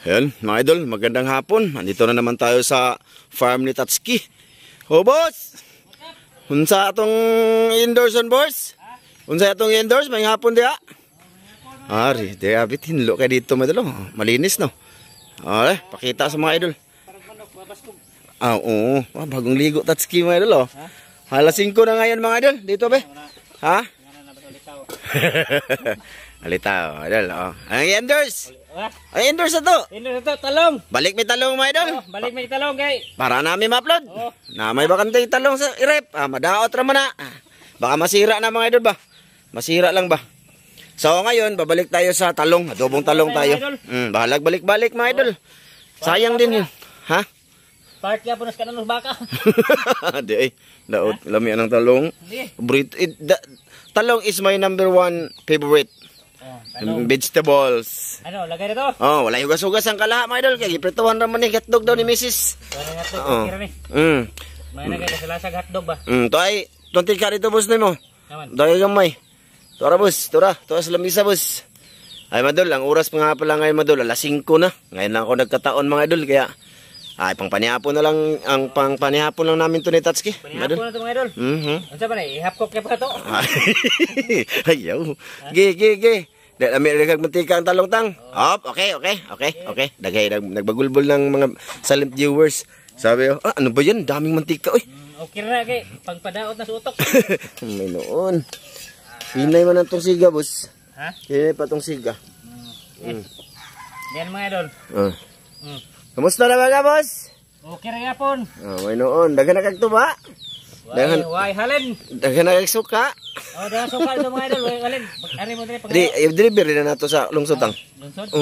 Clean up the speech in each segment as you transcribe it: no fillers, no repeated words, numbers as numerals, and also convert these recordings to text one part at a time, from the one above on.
Ayan, mga idol, magandang hapon. Nandito na naman tayo sa farm ni Tatsuki. Oh, boss! Unsa atong indoors on, boss? Unsa atong indoors? May hapon diya? Ari, diya bitinlo kay dito, mga idol. Malinis, no? Ay, pakita sa mga idol. Ah, oo. Bagong ligo, Tatsuki, mga idol, oh. Halas 5 na ngayon, mga idol. Dito, be? Ha? Alitaw, idol, oh. Ang indoors? Ay, indoors na to. Indoors na to, talong. Balik may talong, mga idol. Oh, balik may talong, kay. Para namin ma-upload. Oh. Na may bakantay talong sa irep. Madaot raman na. Baka masira na, mga idol ba? Masira lang ba? So ngayon, babalik tayo sa talong. Adobong talong tayo. Bahalag balik-balik, mga idol. Sayang din yun. Ha? Part kaya po nas kanan baka. Di ay. Daot. Lami ang talong. Talong is my #1 favorite. Vegetables. Ano, lagay na to? Oh, wala hugas-hugas ang kalaha, mga idol. Kaya iprituhan raman ni hotdog daw ni Mrs. May nagay sa lasag hotdog ba? To ay, tunti ka dito, boss na mo. Naman. Dahil gamay. Tora, boss. Tora sa lamisa, boss. Ay, madol, ang oras pa nga pala ngayon, madol. Alas 5 na. Ngayon lang ako nagkataon, mga idol. Kaya, ay, pangpanihapon na lang. Ang pangpanihapon lang namin to ni Tatsuki. Panihapon na to, mga idol. Ano ba na, ihapkok kaya pa to? Ayaw. Ge. Dahil amiragag mantika ang talong tang. Okay. Dagay, nagbagulbol ng mga silent viewers. Sabi ko, ano ba yan? Daming mantika. Uy. Okay na, kay. Pagpadaot na sa utok. May noon. Pinay man ang tong siga, boss. Ha? Pinay pa tong siga. Yan, mga idol. Kamusta na ba, boss? Okay na yapon. May noon. Dagan na kagtuba. Why halin? Dagan na kagsuka. Oh, dagan suka ito, mga idol. Why halin? Ari mo dili pag. Delivery na nato sa lungsod tang. Lungsod?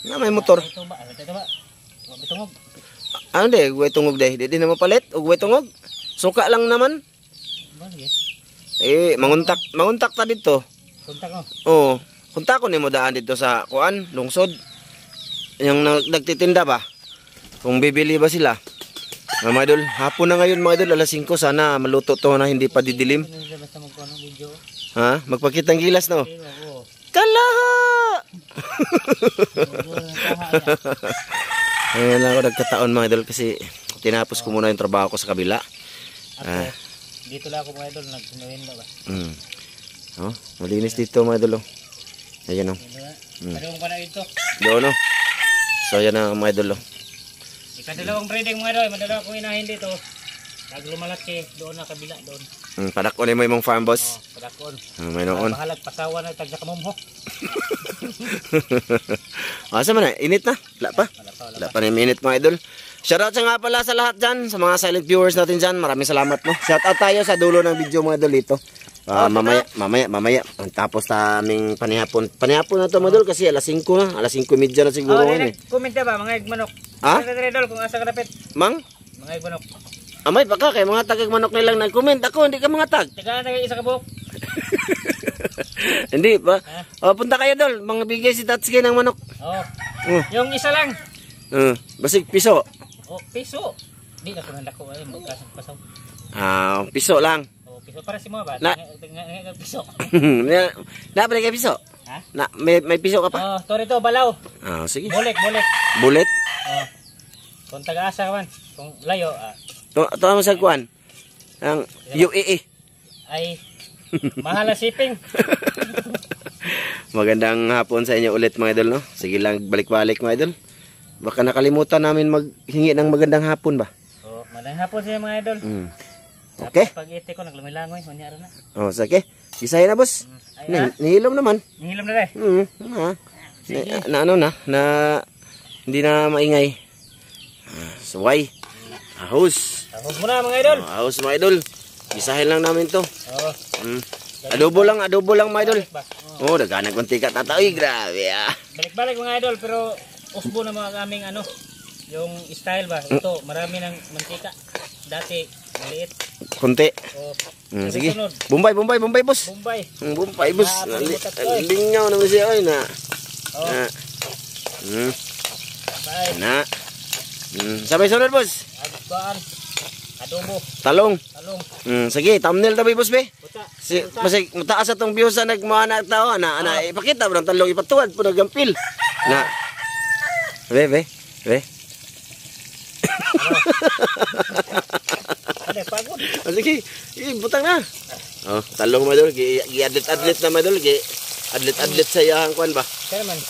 Na may motor. Ito ba? Bitungog. Ano de, guway tungog de. Di na mapalit o guway tungog. Suka lang naman. Manguntak ta dito. Kontak mo. Oo. Kontak ko ni mo daan dito sa kuan, lungsod. Yung nagtitinda ba? Kung bibili ba sila? Mga idol, hapon na ngayon, mga idol, alas 5, sana maluto to na hindi pa didilim. Ha? Magpakitang gilas, no? Kalaha! Ngayon lang ako nagkataon, mga idol, kasi tinapos ko muna yung trabaho ko sa kabila. Dito lang ako, mga idol, nagsinuhin ba ba? Malinis dito, mga idol. Ayan, o. Padung pa na ito. Doon, o. So, ayan na, mga idol, o. Ikadalawang breeding, mga idol, madala ko inahin dito. Naglumalaki, doon na kabila, doon. Padakon mo yung farm, boss. Padakon. May noon. Mahalag, pasawa na, tagsa kamumho. Asa man na? Init na? Wala pa? Wala pa na yung minute, mga idol. Shoutout sa nga pala sa lahat dyan, sa mga silent viewers natin dyan. Maraming salamat, no? Shoutout tayo sa dulo ng video, mga idol, dito. Mamaya. Tapos sa aming panihapon. Panihapon na to, mga idol, kasi alas 5 na. Alas 5:30 na siguro. Comment na ba, mga manok? Ha? Idol, kung asa karapit. Mang? Mga manok. Amay, baka kay mga tagag manok nilang nag-comment. Ako, hindi ka mga tag. Teka na isa ka buhok. Hindi pa. Punta kayo, dol. Mga bigay si Tatsuki ng manok. Yung isa lang. Basig piso. Piso. Hindi na ko nandako ay magkasang pasaw. Piso lang. Piso para si mo ba? Piso. Napre kay piso? Ha? May piso ka pa? To rito balaw. Sige. Bullet. Kung taga-asa man, kung layo Ito mo sa kuan. Ang UAE. Ay mahal na shipping. Magandang hapon sa inyo ulit, mga idol, no? Sige lang, balik-balik, mga idol. Baka nakalimutan namin maghingi ng magandang hapon ba? Magandang hapon sa mga idol. Okay. Pag-iti ko naglumilangoy, kunyara na. Sige. Gisay na, boss. Nihilom naman. Nihilom na rin. Na hindi na maingay. Suway. Ahos. Ahos mo na, mga idol. Ahos, mga idol. Gisahin lang namin to. Adobo lang, mga idol. Daganag mantika tataoy. Grabe, Balik-balik, mga idol, pero usbo na mga aming yung style ba. Ito, marami ng mantika. Dati, maliit. Konti. Sige. Bombay, boss. Bombay, boss. Lingaw naman siya, oy, na. Sabay sunod, boss. Adobo. Talong. Sige, thumbnail tabi, boss, be. Masig mataas atong views sa nagmana tao na ipakita bro talong ipatuwad po nagampil na Be. Ano, pagod. Oh, sige, butang na. Oh, talong mga idol, gi-adlit na mga idol, gi-adlit sa iyang kuan ba? Kaya naman.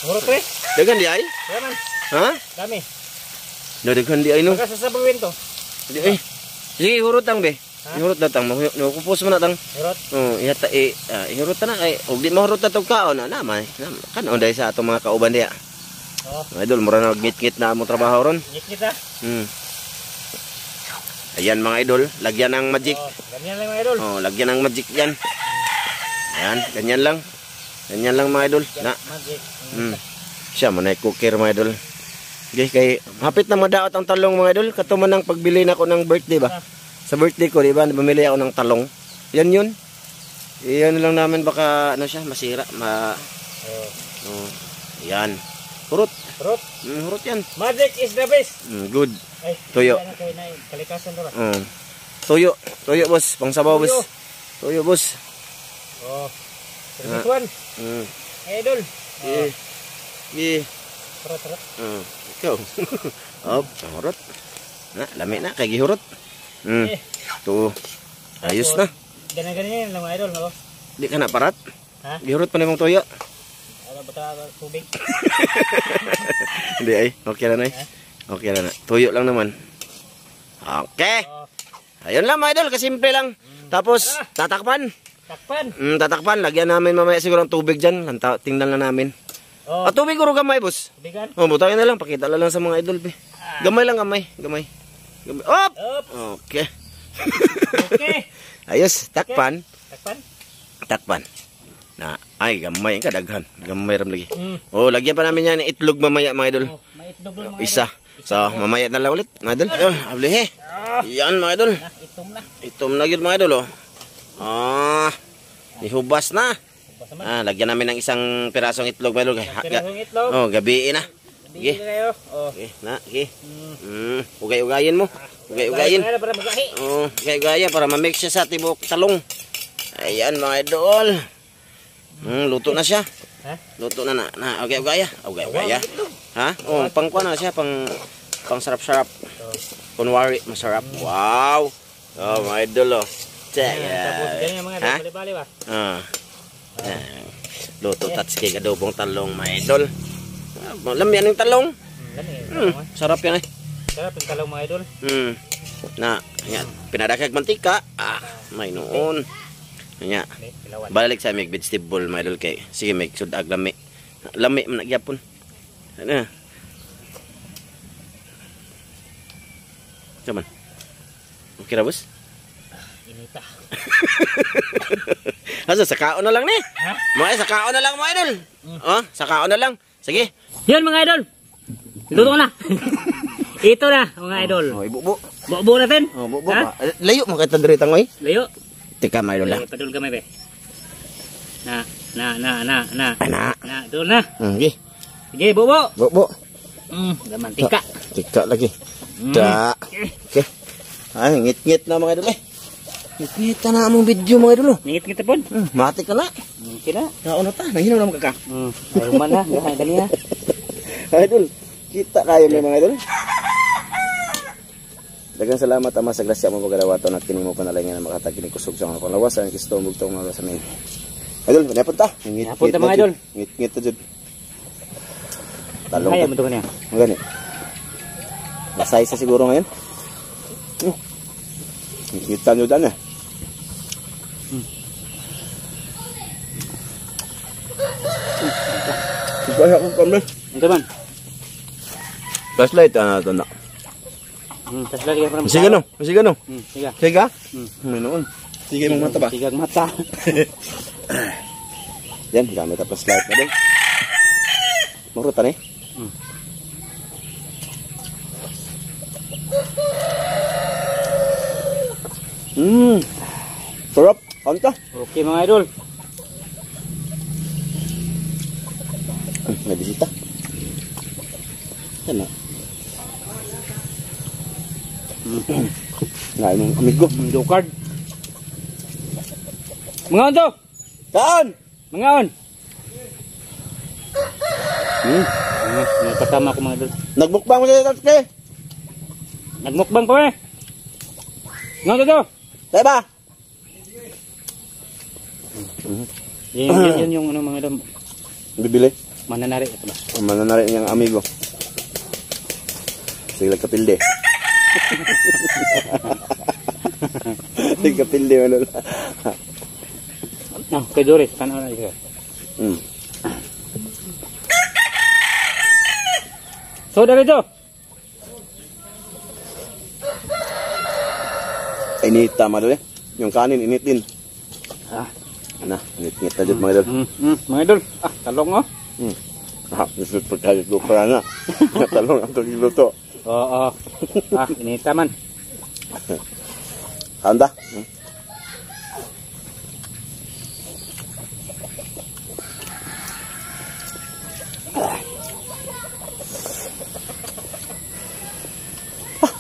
Hurot pre. Dagan di ay? Kaya naman. Ha? Dami. No, dagan di ay no. Pagkasasabuhin to. Di ay. Sige, hurot tang be. Ihurot na tang, kupos mo na tang. Hurot. Oh, ihurot na kay ug di mahurot na tong kaon na naman. Kan onday sa atong mga kauban diya. Oh. Mga idol, mura na ngit-ngit na among trabaho ron. Ngit-ngit ha. Ayan mga idol, lagyan ng magic. Oh, ganyan lang mga idol. Oh, lagyan ng magic yan. Ayan, ganyan lang. Ganyan lang mga idol. Na. Magic. Siya mo na cooker mga idol. Okay, kay hapit na madaot ang talong mga idol. Katuman ng pagbili na ako ng birthday ba? Sa birthday ko, di ba? Bumili ako ng talong. Yan yun. Iyan lang namin baka ano siya, masira. Oh. Yan. Hurot. Hurot. Hurot yan. Magic is the best. Good. Ay, Tuyo. Kalikasan to. Tuyo. Tuyo boss. Pangsabaw boss. Tuyo boss. Oh. This one. Idol. Hurot. Ikaw. Op, hurot. Na, lami na kay gihurot. To. Ayos na. Ganyan lang mga idol, no? Di ka na parat? Ha? Gihurot pa nimong tuyo. Ano ba tubig? Hindi ay, okay na na. Okay na na. Tuyo lang naman. Okay. Ayun lang mga idol, kasimple lang. Tapos tatakpan. Tatakpan, lagyan namin mamaya siguro ng tubig diyan. Tingnan lang namin. Oh. Tubig uro gamay, boss. Tubigan? Oh, butangin na lang, pakita lang sa mga idol, be. Gamay lang, gamay. Op! Okay. Okay. Ayos, takpan. Takpan? Na, ay, gamay ka, daghan. Gamay ram lagi. Oh, lagyan pa namin yan ng itlog mamaya, mga idol. Oh, may itlog lang mga Isa. So, mamaya na lang ulit, mga idol. Ablihe. Yan, mga idol. Itom na. Itom na yun, mga idol, oh. Ihubas na. Lagyan namin ng isang pirasong itlog, mga idol. Pirasong itlog? Oh, gabi na. Sige. Okay, na, okay. Ugay-ugayin mo. Ugay-ugayin. Oh, ugay-ugaya para ma-mix siya sa tibok talong. Ayan, mga idol. Luto na siya. Ha? Luto na. Ugay-ugaya. Ugay-ugaya. Ha? Oh, pangkuan na siya, pang sarap-sarap. Kunwari, masarap. Wow. Oh, mga idol, oh. Check. Tapos ganyan mga idol, bali-bali ba? Luto tatski adobong talong, mga idol. Lamyan yung talong. Sarap yan eh. Sarap yung talong mga idol. Na, yan. Pinadakag mantika. May noon. Yan. Balik sa mig vegetable, mga idol kay. Sige, mig sudag lami. Lami man nagyapon. Ano? Saman. Okay ra, boss? Inita. Asa, sakaon na lang ni. Ha? Mga sakaon na lang, mga idol. Oh, sakaon na lang. Sige. Yun mga idol. Luto na. Ito na mga idol. Oh, ibubo. Buo natin. Oh, bubo. Layo mo kay tandiri tangoy. Layo. Tika, mga idol. Padul kami be. Na. Doon na. Sige. Sige, buo. Bubo. Gaman tika. Tika lagi. Da. Okay. Ay, ngit-ngit na mga idol eh. Ngit-ngit na among video mga idol. Ngit-ngit po. Mati ka na. Okay na. Kaon na ta. Nahinom naman kaka. Ayaw man ha. Dali ha. Idol, kita kayo mga idol. Daghang salamat ama sa grasya mo pagadawaton at kini mo panalangin na makatag kini kusog sa mga panglawas ang kisto mugtong mga sa mga. Idol, napon ta. Napon ta mga idol. Ngit-ngit ta jud. Talong. Kaya mo to kanya. Ngani. Nasay sa siguro ngayon. Ngit-ngitan jud ana. Kaya ko kami. Ito man. Flashlight ito na. Flashlight ka para. Sige no. Sige no. Sige. Sige. Noon. Sige mong mata ba? Sige mata. Yan, gamit ang flashlight na din. Marutan eh. Sarap. Kanta. Okay mga idol. May bisita. Yan na. Ngayon mong amigo. Jokard. Mga on to. Saan? Mga on. Kasama ko mga idol. Nagmukbang mo sa Tatsuki. Nagmukbang ko eh. Nga dito. Tayo ba? Yan yung ano mga idol. Bibili. Mananari ito ba? Mananari niyang amigo. Sige lang kapilde. Sige kapilde mo nun. Kay Doris, tanaw na ito. So, dito. Inita madol eh. Yung kanin init din. Ano, init-init na dyan mga idol. Mga idol, talong oh. Gusto pagkalit ko para na. Talong ang tugiluto. Oo. Inita man. Handa?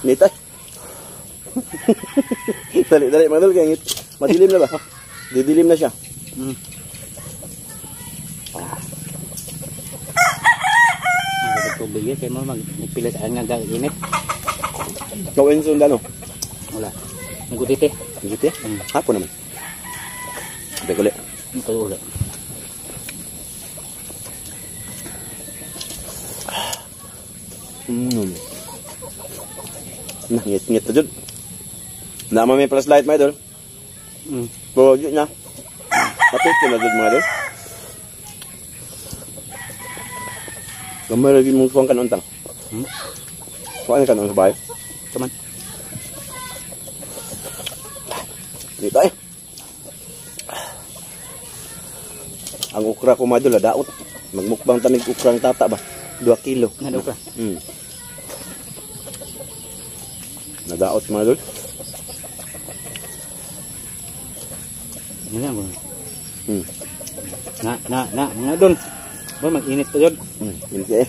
Nitay. Dali mga idol, kaya madilim na ba? Didilim na siya. Tubig yan, kaya mo magpilit ang nag-init. Gawin sundano. Wala. Nagudite. Nagudite? Hapo naman. Sabi ko ulit. Ito ulit. Ngit-ngit na dyan. Naman may flashlight mga idol. Pero yun na. Kapit ko na dyan mga idol. Gamay lagi mong kuwang kanuntang. Kuwang kanong sa bahay. Kaman. Dito eh. Ang ukra ko mga idol, daot. Magmukbang tanig ukrang tata ba? 2 kilo. Nadaw ka? Nadaot mga idol. Yan lang. Mga idol. Ba, mag-init pa yun. Init eh.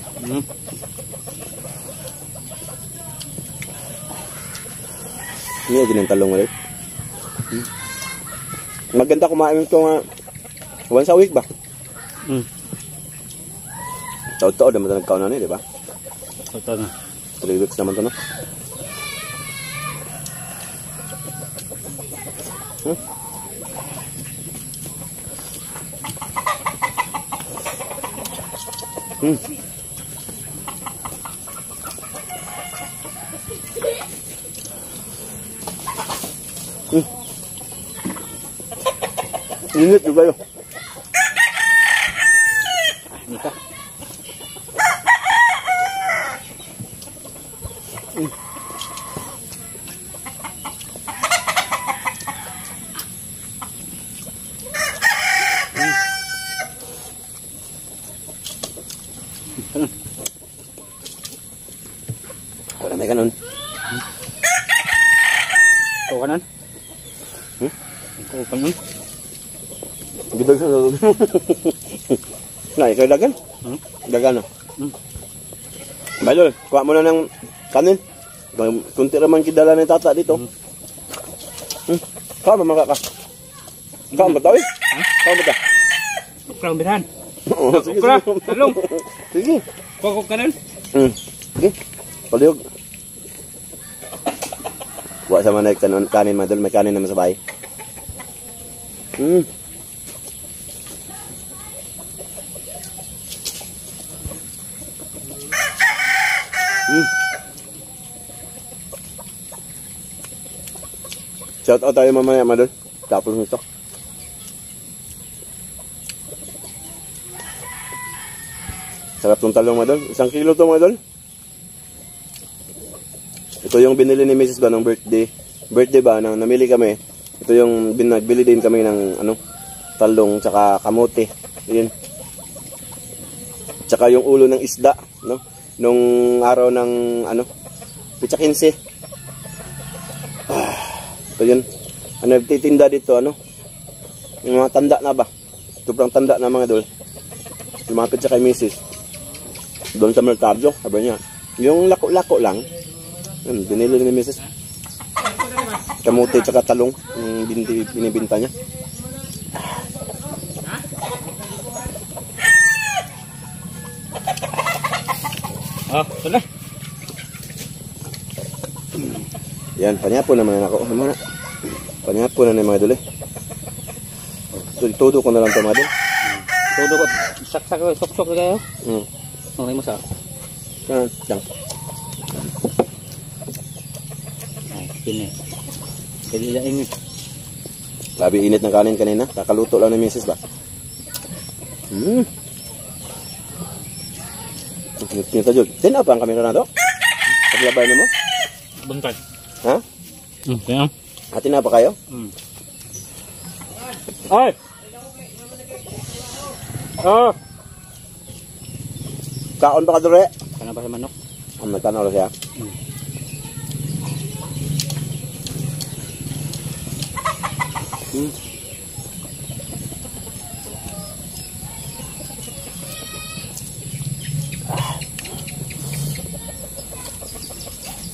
Ini din ang talong ulit. Maganda kumain ito nga once a week ba? Taon-taon naman ito nagkaon na di ba? Taon na. 3 weeks naman ito no? Init juga yun. Nika. Wala may kanon. Ito kanan? Ito kanan? Gidag sa loob. Nay, kay dagan? Dagan na. Bayo, kuha mo na ng kanin. Kunti raman kidala ni tata dito. Kama maka ka. Kama ba tawi? Kama ba? Ukrang birhan. Sige. Ukra, talong. Sige. Kuha kanan? Sige. Paliog. Wa sa manay kanin madol, may kanin naman sa bahay. Shout out tayo mamaya madol. Tapos nito. Sarap tong talong madol. 1 kilo to madol. Ito yung binili ni Mrs. ba ng birthday. Birthday ba? Nang namili kami. Ito yung nagbili din kami ng talong tsaka kamote. Yun. Tsaka yung ulo ng isda, no? Nung araw ng Pitsa 15. Ito yun. Nagtitinda dito, yung mga tanda na ba? Sobrang tanda na mga dol. Lumapit siya kay Mrs. Doon sa Mercado, sabi niya. Yung lako-lako lang, binili ni Mrs. Kamote tsaka talong, yung binibinta niya. Oh, ito na. Yan, panyapo naman ako. Ano na? Panyapo na mga idol eh. Todo ko na lang ito mga idol. Todo ko. Saksak ko. Sok-sok kayo. Okay mo sa. Yan. Ay, pin eh. Kalilain eh. Labi init ng kanin kanina. Kakaluto lang ng misis ba? Kita Jul. Sino pa ang kamera na to? Paglabay mo? Buntag. Ha? Kaya. Atin na pa kayo? Ay! Oh! Kaon pa ka dure? Kana ba sa manok? Ang nagtanaw lang siya.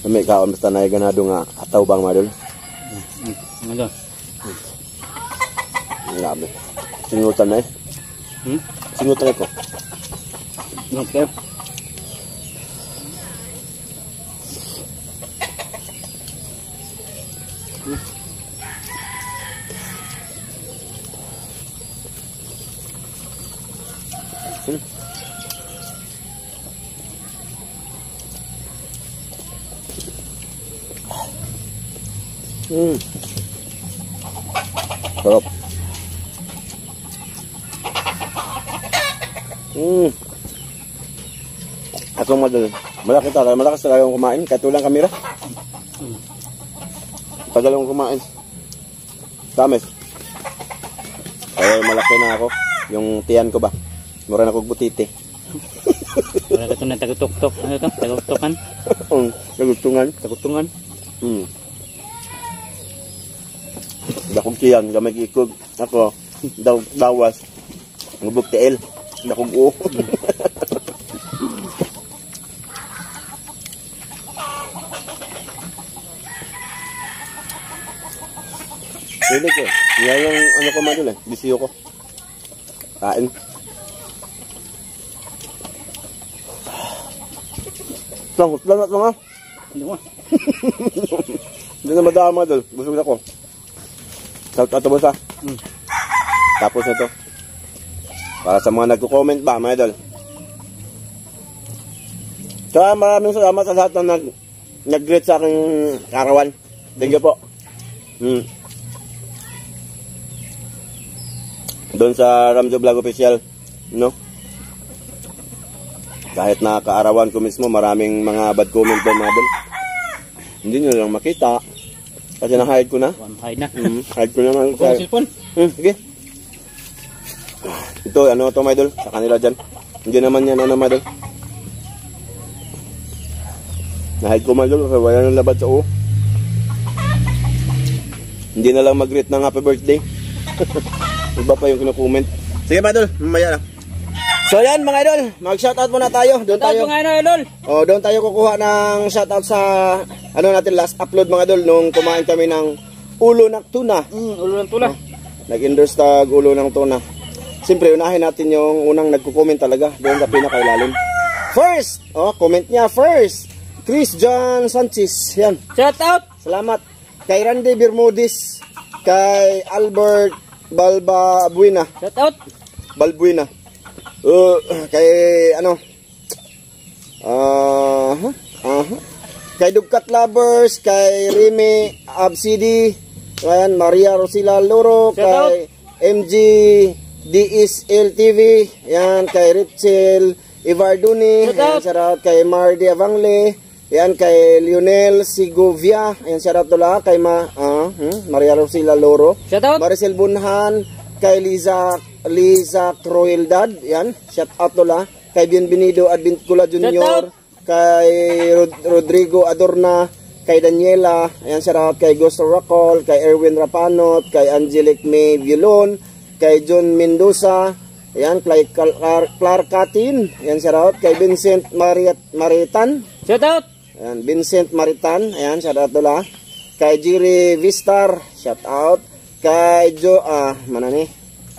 May kaon basta na ganado nga ataw bang madol. Ano? Ngabe. Singutan na eh. Singutan ko. Okay. Sarap. Ako madal. Malakas talaga akong kumain. Kahit walang kamera. Tagal akong kumain. Tamis. Kaya malaki na ako. Yung tiyan ko ba? Mura na akong butite. Wala ka ito na tagutok-tok. Ano ito? Tagutokan? Nagutungan. Tagutungan? Dakog tiyan. Gamay ikog. Ako. Dawas. Ngubog tiil. Dakog uo. Pwede ko. Yan yung ano ko madul eh. Bisyo ko. Kain. Sangkot lang at mga. Hindi mo. Hindi na madama madul. Busog na ko. Tapos ha. Tapos na to. Para sa mga nagko-comment ba mga idol. Kaya maraming salamat sa lahat na nag-greet sa aking karawan. Thank you po. Doon sa Ramjo Vlog Official, no? Kahit na kaarawan ko mismo, maraming mga bad comment doon mga idol. Hindi nyo lang makita. Kasi na-hide ko na. Hide na. Hide ko naman. Kung cellphone? Sige. Ito, ano ito mga idol? Sa kanila dyan. Hindi naman yan, ano mga idol? Na-hide ko mga idol, kasi wala nang labad sa uo. Hindi na lang mag-greet ng happy birthday. Iba pa yung kinukomment. Sige mga idol, mamaya na. So yan mga idol, mag-shoutout muna tayo. Doon tayo. Doon tayo kukuha ng shoutout sa ano natin last upload mga idol nung kumain kami ng ulo ng tuna. Ulo ng tuna. Nag-endorse tag ulo ng tuna. Siyempre unahin natin yung unang nagko-comment talaga doon sa pinakailalim. First, comment niya first. Chris John Sanchez. Yan. Shoutout. Salamat kay Randy Bermudez, kay Albert Balbuena. Shoutout. Balbuena. Kay ano? Kay Dugkat Lovers, kay Remy Absidi, ayan, Maria Rosila Loro, kay MG DSL TV, yan, kay Richel Ivarduni, yan, shoutout kay Mardy Avangle, yan, kay Lionel Sigovia, yan, shoutout dola kay Maria Rosila Loro, shoutout. Maricel Bunhan, kay Liza Crueldad, yan, shoutout dola kay Bienvenido Advincula Junior, kay Rodrigo Adorna, kay Daniela, ayan, shoutout kay Gusto Racol, kay Erwin Rapanot, kay Angelic May Violon, kay John Mendoza, ayan, kay Clark Katin, ayan, shoutout kay Vincent Maritan, shoutout, ayan, Vincent Maritan, ayan, shoutout dola kay Jerry Vistar, shoutout kay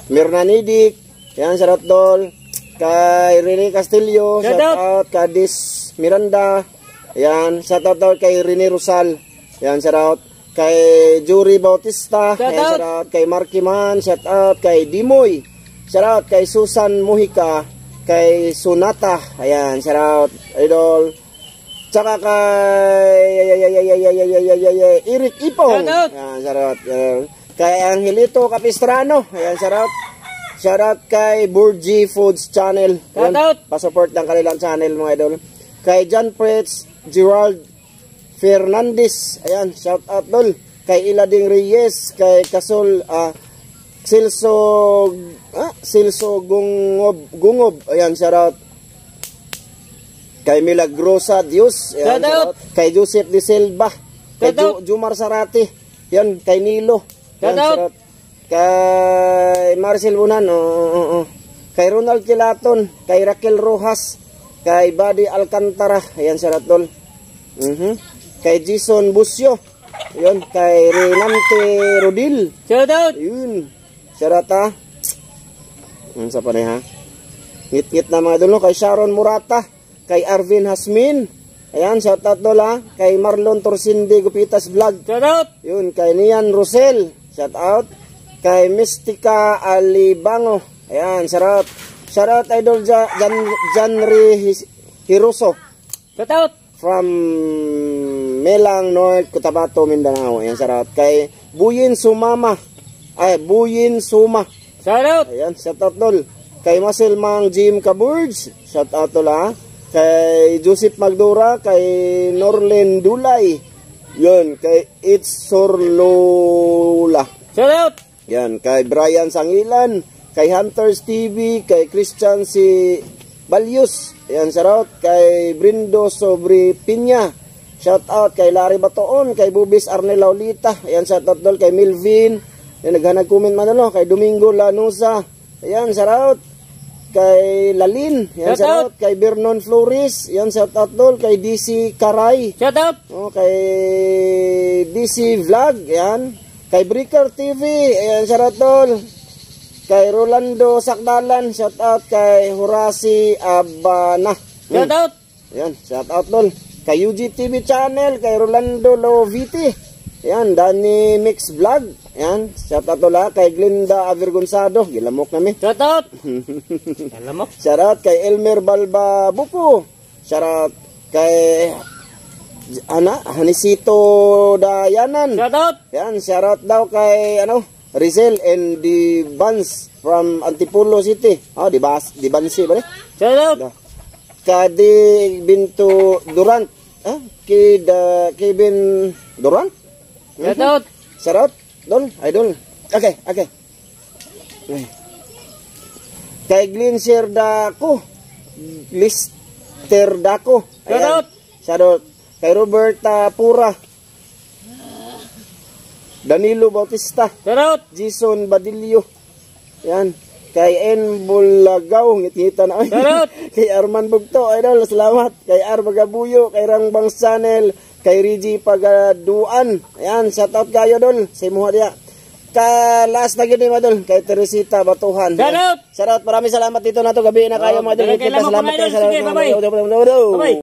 Mirna Nidik, ayan, shoutout dol kay Rene Castillo, shout out kay Dis Miranda. Ayan, shout out kay Rene Rosal. Ayan, shout out kay Jury Bautista. Ayan, shout out kay Marky Man, shout out kay Dimoy. Shout out kay Susan Mujica, kay Sunata. Ayan, shout out idol. Tsaka kay Eric Ipong. Ayan, shout out. Kay Angelito Capistrano. Ayan, shout out. Shout out kay Burgi Foods Channel. Ayan, pa-support ng kanilang channel mga idol. Kay John Pretz, Gerald Fernandez. Ayan, shout out dol. Kay Ilading Reyes, kay Kasol Silso Gungob. Ayan, shout out. Kay Milagrosa Dios. Ayan, shout out. Kay Joseph De Silva. Kay Jumar Sarati. Yan, kay Nilo. Yan, shout out. Kay Marcel Bunan. Kay Ronald Kilaton. Kay Raquel Rojas. Kay Buddy Alcantara. Ayan, shout out dol. Kay Jason Busio. Yun, kay Renante Rodil. Shout out. Yun. Shout out ha. Sa panay ha. Ngit-ngit na mga idol. Kay Sharon Murata. Kay Arvin Hasmin. Ayan, shout out dol ha. Kay Marlon Torsindi Gupitas Vlog. Shout out. Yun, kay Nian Rosel. Shout out. Kay Mystica Alibango. Ayan, shout out. Shout out idol Janry Hiroso. Shout out. From Melang North, Cotabato, Mindanao. Ayan, shout out. Kay Buyin Suma. Shout out. Ayan, shout out dol. Kay Marcel Mang Jim Caburge. Shout out dol ha. Kay Joseph Magdura, kay Norlen Dulay. Yun, kay Itzor Lola. Shout out. Yan, kay Brian Sangilan, kay Hunters TV, kay Christian si Balyus. Yan, shout out. Kay Brindo Sobre Piña. Shout out kay Larry Batoon, kay Bubis Arnel Laulita. Yan, shout out dol kay Milvin. Yan, naghanag comment man ano, kay Domingo Lanusa. Yan, shout out. Kay Lalin. Yan, shout out. Kay Vernon Flores. Yan, shout out dol kay DC Karay. Shout out. Kay DC Vlog. Yan. Kay Breaker TV. Yan, shout out dol. Kay Rolando Sakdalan. Shout out kay Horaci Abana. Shout out. Yan, shout out dol. Kay UGTV Channel. Kay Rolando Loviti. Yan, Danny Mix Vlog. Yan, shout out dol kay Glinda Avergonzado. Gilamok nami. Shout out. Gilamok. Shout out kay Elmer Balba Buko. Shout out kay Hanisito Dayanan. Shout out. Yan, shout out daw kay Rizal and the Vans from Antipolo City. Di Bansi ba? Shout out. Kadi Binto Durant. Kevin Durant. Shout out. Shout out. Idol. Okay. Kay Glinser Dako. Lister Dako. Shout out. Shout out. Kay Roberta Pura. Danilo Bautista. Shout out. Jason Badillo. Yan. Kay N. Bulagaw. Ngit-ngita na. Shout out. Kay Arman Bugto. Idol, salamat. Kay R. Bagabuyo. Kay Rangbang Channel. Kay Rigi Pagaduan. Ayan, shout out kayo dol. Sa imuha diya. Last na gini mga dol. Kay Teresita Batuhan. Shout out. Shout out. Maraming salamat dito na to. Gabi na kayo mga dol. Salamat kayo. Bye-bye.